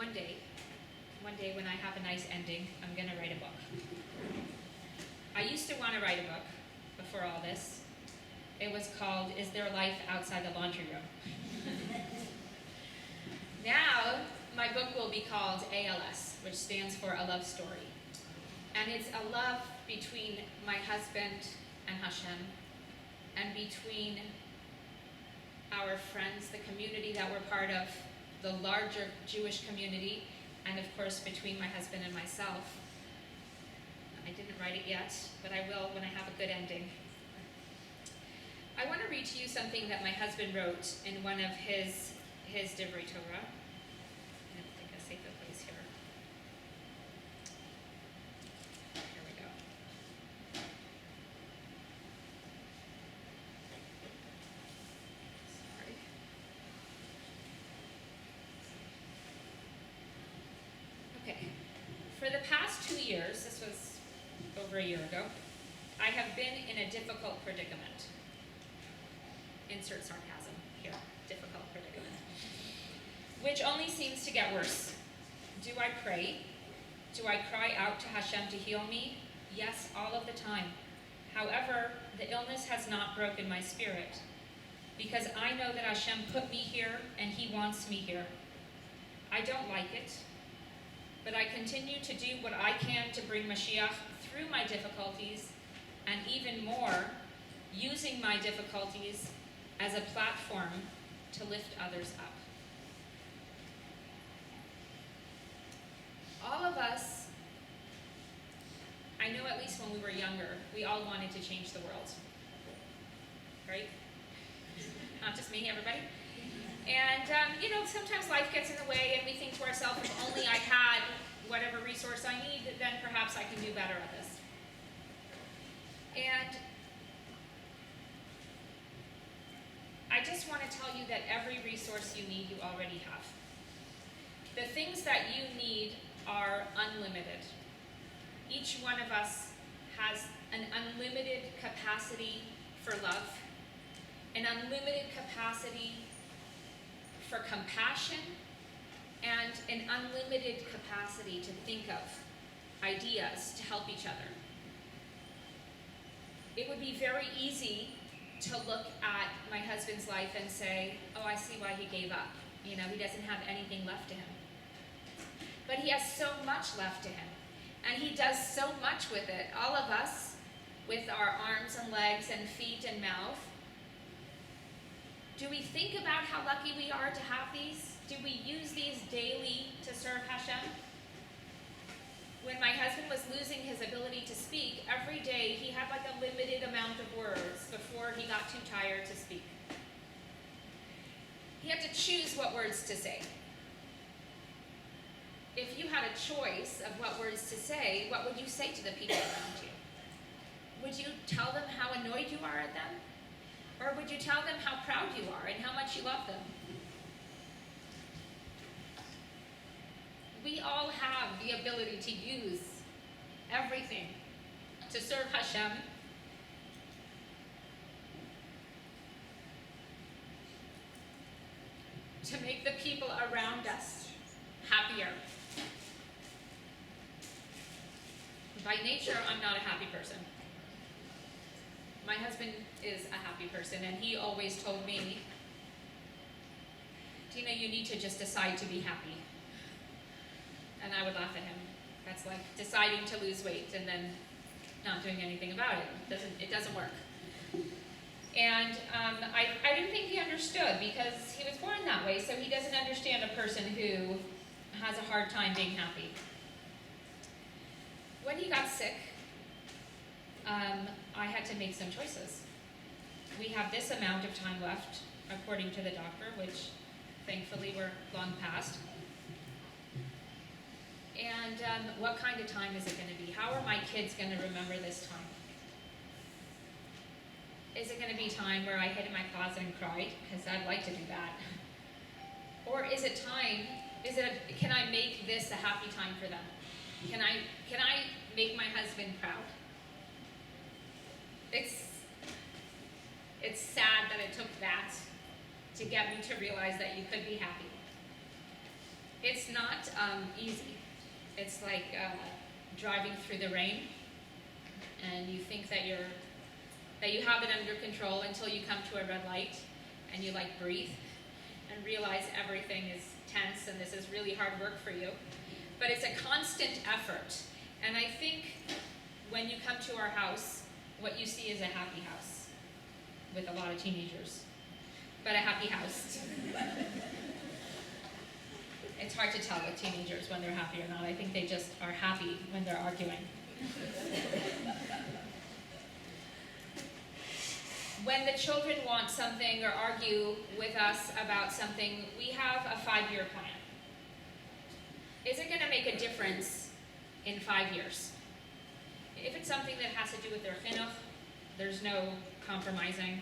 one day when I have a nice ending, I'm going to write a book. I used to want to write a book before all this. It was called, Is There Life Outside the Laundry Room? Now, my book will be called ALS, which stands for A Love Story. And it's a love between my husband and Hashem, and between our friends, the community that we're part of, the larger Jewish community, and of course between my husband and myself. I didn't write it yet, but I will when I have a good ending. I want to read to you something that my husband wrote in one of his Divrei Torah. I think I saved the place here. Here we go. Sorry. Okay. For the past 2 years, this was over a year ago, I have been in a difficult predicament. Insert sarcasm here, difficult predicament. Which only seems to get worse. Do I pray? Do I cry out to Hashem to heal me? Yes, all of the time. However, the illness has not broken my spirit, because I know that Hashem put me here and He wants me here. I don't like it, but I continue to do what I can to bring Mashiach through my difficulties, and even more, using my difficulties as a platform to lift others up. All of us, I know at least when we were younger, we all wanted to change the world, right? Not just me, everybody. And, sometimes life gets in the way and we think to ourselves, if only I had whatever resource I need, then perhaps I can do better at this. And I just want to tell you that every resource you need, you already have. The things that you need are unlimited. Each one of us has an unlimited capacity for love, an unlimited capacity for compassion, and an unlimited capacity to think of ideas to help each other. It would be very easy to look at my husband's life and say, oh, I see why he gave up. He doesn't have anything left to him. But he has so much left to him. And he does so much with it. All of us, with our arms and legs and feet and mouth, do we think about how lucky we are to have these? Do we use these daily to serve Hashem? When my husband was losing his ability to speak, every day he had like a limited amount of words before he got too tired to speak. He had to choose what words to say. If you had a choice of what words to say, what would you say to the people around you? Would you tell them how annoyed you are at them? Or would you tell them how proud you are and how much you love them? We all have the ability to use everything to serve Hashem. To make the people around us happier. By nature, I'm not a happy person. My husband is a happy person, and he always told me, Dina, you need to just decide to be happy. And I would laugh at him. That's like deciding to lose weight and then not doing anything about it. It doesn't work. And I didn't think he understood, because he was born that way, so he doesn't understand a person who has a hard time being happy. When he got sick, I had to make some choices. We have this amount of time left, according to the doctor, which thankfully we're long past. And what kind of time is it going to be? How are my kids going to remember this time? Is it going to be time where I hid in my closet and cried? Because I'd like to do that. Or is it time, can I make this a happy time for them? Can I make my husband proud? It's sad that it took that to get me to realize that you could be happy. It's not easy. It's like driving through the rain, and you think that you have it under control until you come to a red light, and you like breathe and realize everything is tense and this is really hard work for you. But it's a constant effort. And I think when you come to our house, what you see is a happy house with a lot of teenagers, but a happy house. It's hard to tell with teenagers when they're happy or not. I think they just are happy when they're arguing. When the children want something or argue with us about something, we have a 5-year plan. Is it going to make a difference in 5 years? If it's something that has to do with their chinuch, there's no compromising.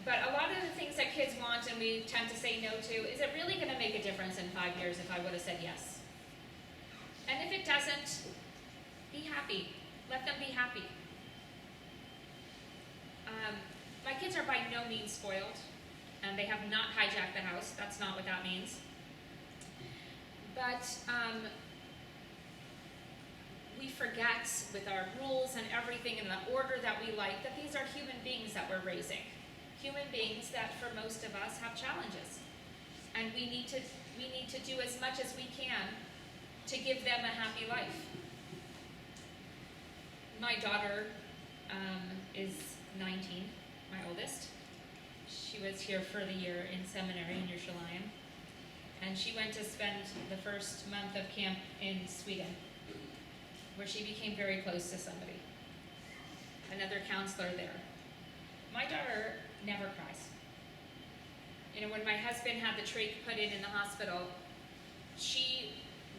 But a lot of the things that kids want and we tend to say no to, is it really going to make a difference in 5 years if I would have said yes? And if it doesn't, be happy. Let them be happy. My kids are by no means spoiled, and they have not hijacked the house. That's not what that means. But we forget with our rules and everything in the order that we like that these are human beings that we're raising. Human beings that for most of us have challenges. And we need to do as much as we can to give them a happy life. My daughter is 19, my oldest. She was here for the year in seminary in Yerushalayim. And she went to spend the first month of camp in Sweden, where she became very close to somebody, another counselor there. My daughter never cries. You know, when my husband had the trach put in the hospital, she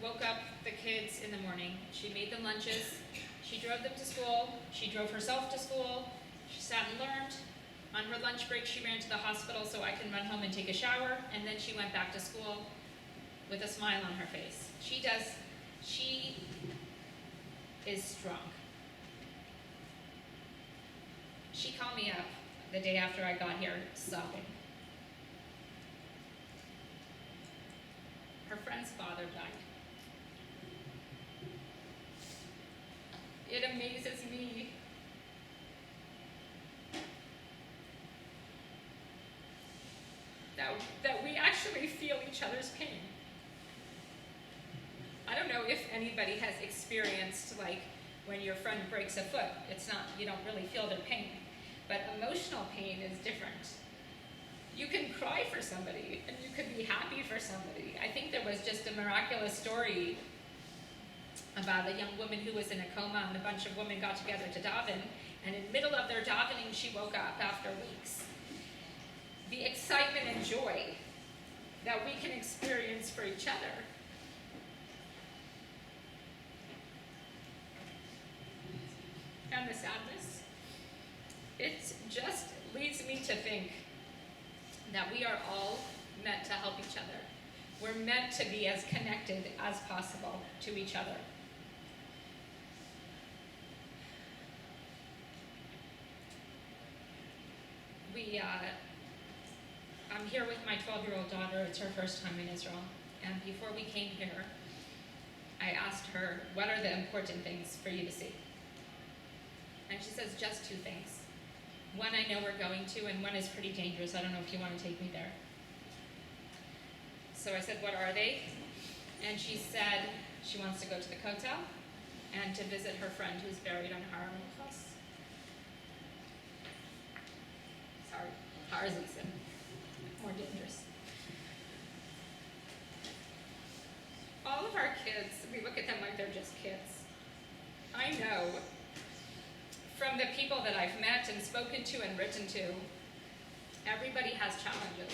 woke up the kids in the morning, she made them lunches, she drove them to school, she drove herself to school, she sat and learned. On her lunch break, she ran to the hospital so I can run home and take a shower, and then she went back to school with a smile on her face. She is strong. She called me up the day after I got here, sobbing. Her friend's father died. It amazes me that we actually feel each other's pain. I don't know if anybody has experienced, like, when your friend breaks a foot, you don't really feel their pain. But emotional pain is different. You can cry for somebody, and you could be happy for somebody. I think there was just a miraculous story about a young woman who was in a coma, and a bunch of women got together to daven, and in the middle of their davening, she woke up after weeks. The excitement and joy that we can experience for each other. And the sadness, it just leads me to think that we are all meant to help each other. We're meant to be as connected as possible to each other. I'm here with my 12-year-old daughter. It's her first time in Israel. And before we came here, I asked her, what are the important things for you to see? And she says, just 2 things. One I know we're going to, and one is pretty dangerous. I don't know if you want to take me there. So I said, what are they? And she said she wants to go to the Kotel and to visit her friend who's buried on Har Milchos. Sorry, Har Zizim. More dangerous. All of our kids, we look at them like they're just kids. I know from the people that I've met and spoken to and written to, everybody has challenges.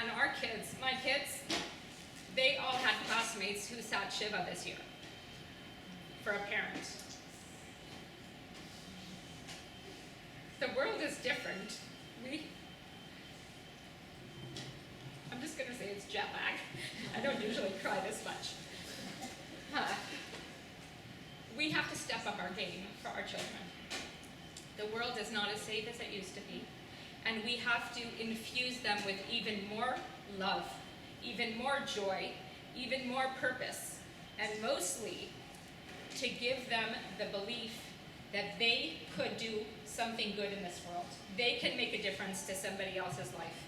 And our kids, my kids, they all had classmates who sat Shiva this year for a parent. The world is different. I'm just going to say it's jet lag. I don't usually cry this much. We have to step up our game for our children. The world is not as safe as it used to be. And we have to infuse them with even more love even more joy, even more purpose, and mostly to give them the belief that they could do something good in this world. They can make a difference to somebody else's life.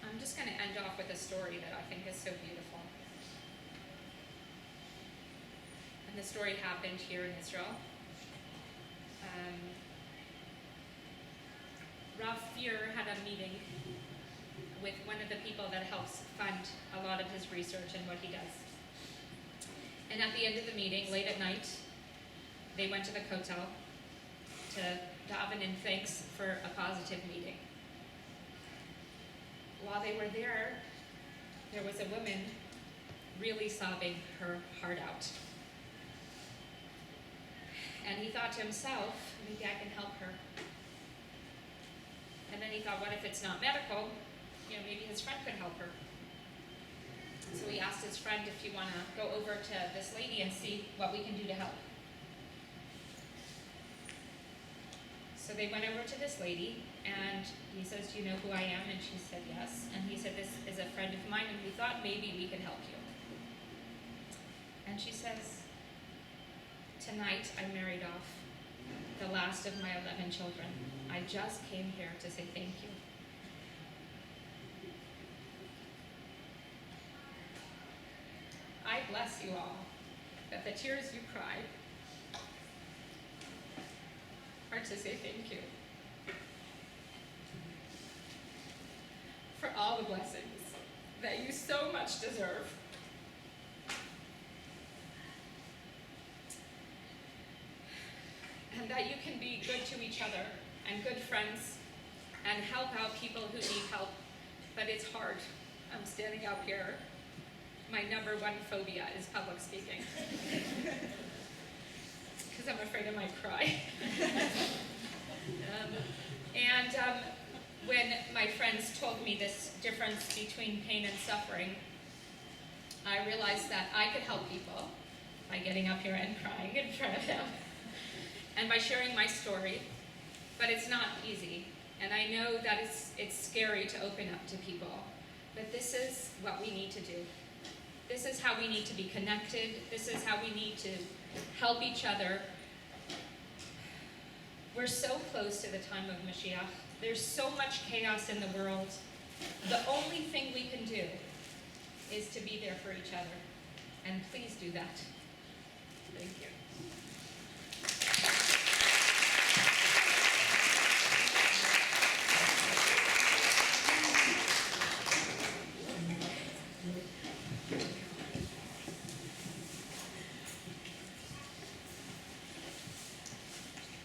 I'm just going to end off with a story that I think is so beautiful. And the story happened here in Israel. Rav Fear had a meeting with one of the people that helps fund a lot of his research and what he does. And at the end of the meeting, late at night, they went to the kotel to daven in thanks for a positive meeting. While they were there was a woman really sobbing her heart out. And he thought to himself, maybe I can help her. And then he thought, what if it's not medical? Maybe his friend could help her. So he asked his friend if you want to go over to this lady and see what we can do to help. So they went over to this lady, and he says, do you know who I am? And she said, yes. And he said, this is a friend of mine, and we thought maybe we could help you. And she says, tonight I married off the last of my 11 children. I just came here to say thank you. I bless you all that the tears you cry are to say thank you for all the blessings that you so much deserve. And that you can be good to each other and good friends and help out people who need help. But it's hard. I'm standing up here. My number one phobia is public speaking. Because I'm afraid I might cry. When my friends told me this difference between pain and suffering, I realized that I could help people by getting up here and crying in front of them and by sharing my story, but it's not easy. And I know that it's scary to open up to people, but this is what we need to do. This is how we need to be connected. This is how we need to help each other. We're so close to the time of Mashiach. There's so much chaos in the world. The only thing we can do is to be there for each other. And please do that. Thank you.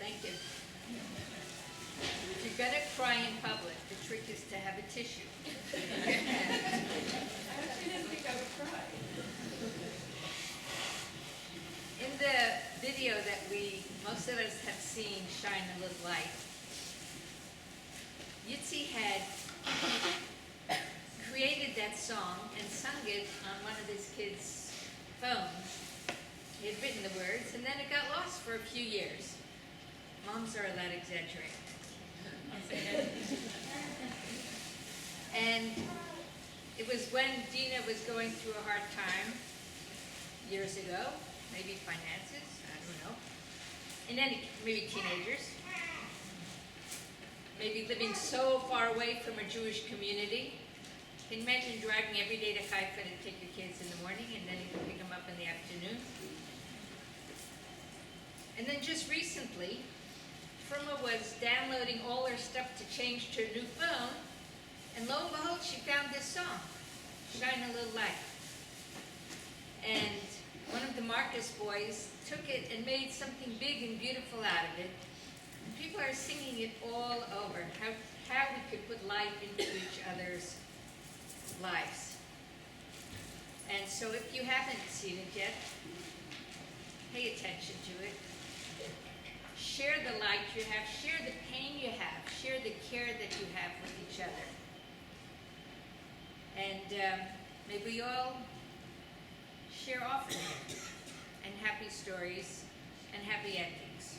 Thank you. If you're going to cry in public, the trick is to have a tissue. I didn't think I would cry. In the video that most of us have seen, Shine a Little Light, Yitzi had created that song and sung it on one of his kids' phones. He had written the words, and then it got lost for a few years. Moms are allowed to exaggerate. And it was when Dina was going through a hard time years ago, maybe finances, I don't know. Maybe teenagers. Maybe living so far away from a Jewish community. Can you imagine driving every day to Haifa to take your kids in the morning and then pick them up in the afternoon? And then just recently, Firma was downloading all her stuff to change to a new phone, and lo and behold, she found this song, Shine a Little Light. And one of the Marcus boys took it and made something big and beautiful out of it. And people are singing it all over, how we could put life into each other's lives. And so if you haven't seen it yet, pay attention to it. Share the light you have, share the pain you have, share the care that you have with each other. And may we all share often and happy stories and happy endings.